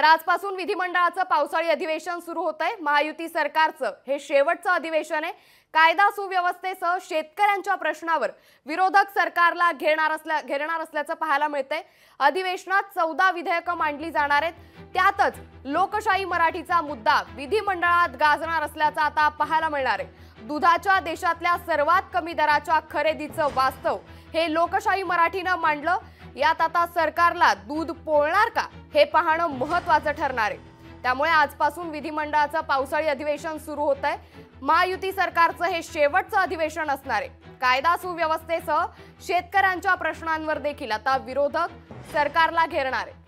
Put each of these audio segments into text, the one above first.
तर आजपासून विधिमंडळाचं पावसाळी अधिवेशन सुरू होतंय। महायुती सरकारचं हे शेवटचं अधिवेशन आहे। कायदा सुव्यवस्थेसह शेतकऱ्यांच्या प्रश्नावर विरोधक सरकारला घेणार असल्याचं पाहायला मिळतंय। अधिवेशनात 14 विधेयकं मांडली जाणार आहेत। त्यातच लोकशाही मराठीचा मुद्दा विधिमंडळात गाजणार असल्याचं आता पाहायला मिळणार आहे। दुधाच्या देशातल्या सर्वात कमी दराच्या खरेदीचं वास्तव हे लोकशाही मराठीनं मांडलं। यात आता सरकारला दूध पोळणार का हे पाहणं महत्त्वाचं ठरणार आहे। त्यामुळे आजपासून विधिमंडळाचं पावसाळी अधिवेशन सुरू होतंय। महायुती सरकारचं हे शेवटचं अधिवेशन असणार आहे। कायदा सुव्यवस्थेसह शेतकऱ्यांच्या प्रश्नांवर देखील आता विरोधक सरकारला घेरणार आहे।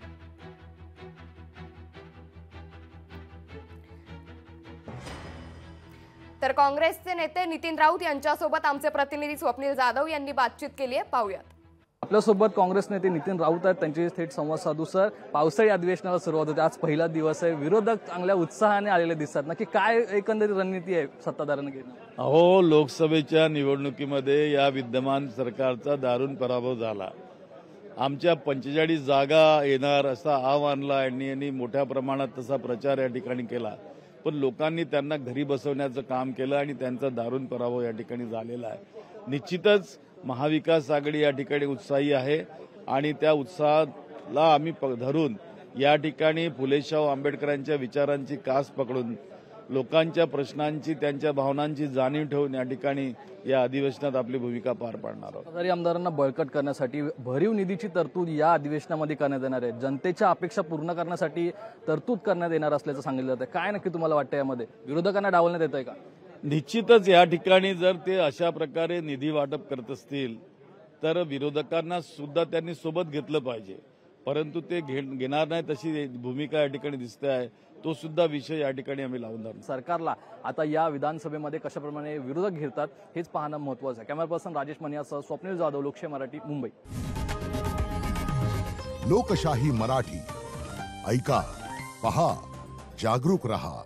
तर काँग्रेसचे नेते नितीन राऊत यांच्यासोबत आमचे प्रतिनिधी स्वप्नील जाधव यांनी बातचीत केली आहे, पाहूयात। आपल्यासोबत काँग्रेस नेते नितीन राऊत आहेत, त्यांची थेट संवाद साधू। सर, पावसाळी अधिवेशनाला सुरुवात होते, आज पहिला दिवस आहे, विरोधक चांगल्या उत्साहाने आलेले दिसतात, नक्की काय एकंदरीत रणनीती आहे सत्ताधाऱ्यांनी घेणं? अहो, लोकसभेच्या निवडणुकीमध्ये या विद्यमान सरकारचा दारुण पराभव झाला। आमच्या 45 जागा येणार असा आव्हानला यांनी मोठ्या प्रमाणात तसा प्रचार या ठिकाणी केला, पण लोकांनी त्यांना घरी बसवण्याचं काम केलं आणि त्यांचा दारुण पराभव या ठिकाणी झालेला आहे। निश्चितच महाविकास आघाडी या ठिकाणी उत्साही आहे आणि त्या उत्साहाला आम्ही धरून या ठिकाणी फुले शाहू आंबेडकरांच्या विचारांची कास पकडून लोकांच्या प्रश्नांची, त्यांच्या भावनांची जाणीव ठेवून या ठिकाणी या अधिवेशनात आपली भूमिका पार पाडणार आहोत। सत्ताधारी आमदारांना बळकट करण्यासाठी भरीव निधीची तरतूद या अधिवेशनामध्ये करण्यात येणार आहे। जनतेच्या अपेक्षा पूर्ण करण्यासाठी तरतूद करण्यात येणार असल्याचं सांगितलं जातं। काय नक्की तुम्हाला वाटतं यामध्ये विरोधकांना डावलण्यात येतंय का? निश्चितच या ठिकाणी जर ते अशा प्रकारे निधी वाटप करत असतील तर विरोधकांना सुद्धा त्यांनी सोबत घेतलं पाहिजे, परंतु ते घेणार नाही तशी भूमिका या ठिकाणी दिसते आहे। तो सुद्धा विषय या ठिकाणी आम्ही लावून धरणार। सरकारला आता या विधानसभेमध्ये कशाप्रमाणे विरोधक घेतात हेच पाहणं महत्त्वाचं आहे। कॅमेरा पर्सन राजेश मनियासह स्वप्नील जाधव, लोकशाही मराठी, मुंबई। लोकशाही मराठी ऐका, पहा, जागरूक रहा।